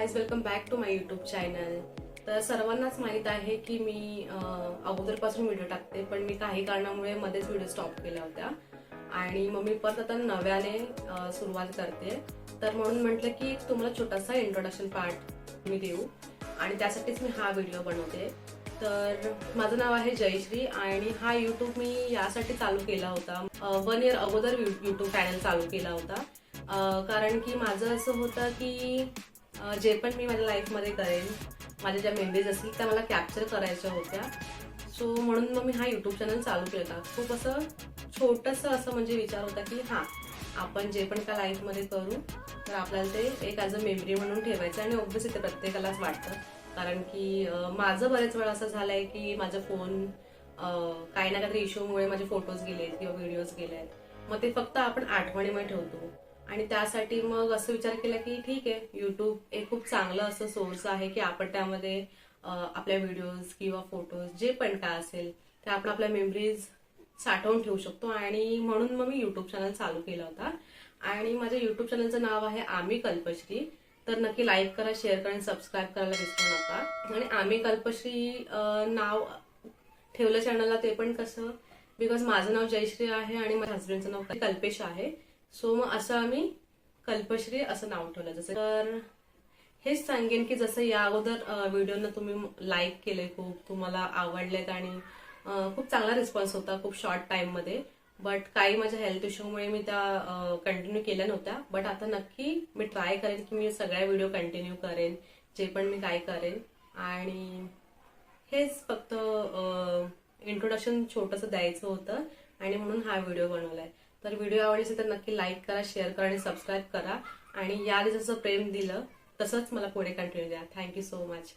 Guys, welcome back to my YouTube channel. तर सर्वांनाच माहित आहे की मी अगोदरपासून व्हिडिओ टाकते, पण मी काही कारणामुळे मध्येच व्हिडिओ स्टॉप केल्या होत्या आणि मग मी परत आता नव्याने सुरुवात करते. तर म्हणून म्हटलं की तुम्हाला छोटासा इंट्रोडक्शन पार्ट मी देऊ आणि त्यासाठीच मी हा व्हिडिओ बनवते. तर माझं नाव आहे जयश्री आणि हा यूट्यूब मी यासाठी चालू केला होता. 1 इयर अगोदर यूट्यूब चॅनल चालू केला होता. कारण की माझं असं होतं की जे पण मी माझ्या लाईफमध्ये करेन, माझ्या ज्या मेमरीज असतील त्या मला कॅप्चर करायच्या होत्या. सो म्हणून मग मी हा यूट्यूब चॅनल चालू केला होता. खूप असं छोटंसं असं म्हणजे विचार होता की आपण जे पण का लाईफमध्ये करू तर आपल्याला ते एक ॲज अ मेमरी म्हणून ठेवायचं आणि ऑब्व्हियसली ते प्रत्येकालाच वाटतं. कारण की माझं बरेच वेळा असं झालंय की माझा फोन काही ना काही इश्यूमुळे माझे फोटोज गेलेत किंवा व्हिडिओज गेलेत. मग ते फक्त आपण आठवणीमध्ये ठेवतो आणि त्यासाठी मग असं विचार केला की ठीक आहे, युट्यूब एक खूप चांगलं असं सोर्स आहे की आपण त्यामध्ये आपल्या व्हिडिओज किंवा फोटोज जे पण काय असेल ते आपण आपल्या मेमरीज साठवून ठेवू शकतो. आणि म्हणून मग मी युट्यूब चॅनल चालू केला होता आणि माझ्या युट्यूब चॅनलचं नाव आहे आम्ही कल्पश्री. तर नक्की लाईक करा, शेअर करा आणि सबस्क्राईब करायला विसरू नका. आणि आम्ही कल्पश्री नाव ठेवलं चॅनलला ते पण कसं, बिकॉज माझं नाव जयश्री आहे आणि माझ्या हस्बंडचं नाव कल्पेश आहे. सो मग असं आम्ही कल्पश्री असं नाव ठेवलं. जसं तर हेच सांगेन की जसं या अगोदर व्हिडिओना तुम्ही लाईक केले, खूप तुम्हाला आवडलेत आणि खूप चांगला रिस्पॉन्स होता खूप शॉर्ट टाइममध्ये. बट काही माझ्या हेल्थ इश्यूमुळे मी त्या कंटिन्यू केल्या नव्हत्या. बट आता नक्की मी ट्राय करेन की मी सगळ्या व्हिडिओ कंटिन्यू करेन, जे पण मी काय करेन. आणि हेच फक्त इंट्रोडक्शन छोटंसं द्यायचं होतं आणि म्हणून हा व्हिडिओ बनवलाय. तर व्हिडिओ आवडले तर नक्की लाईक करा, शेअर करा आणि सबस्क्राईब करा. आणि याआधी जसं प्रेम दिलं तसंच मला पुढे कंटिन्यू द्या. Thank you so much.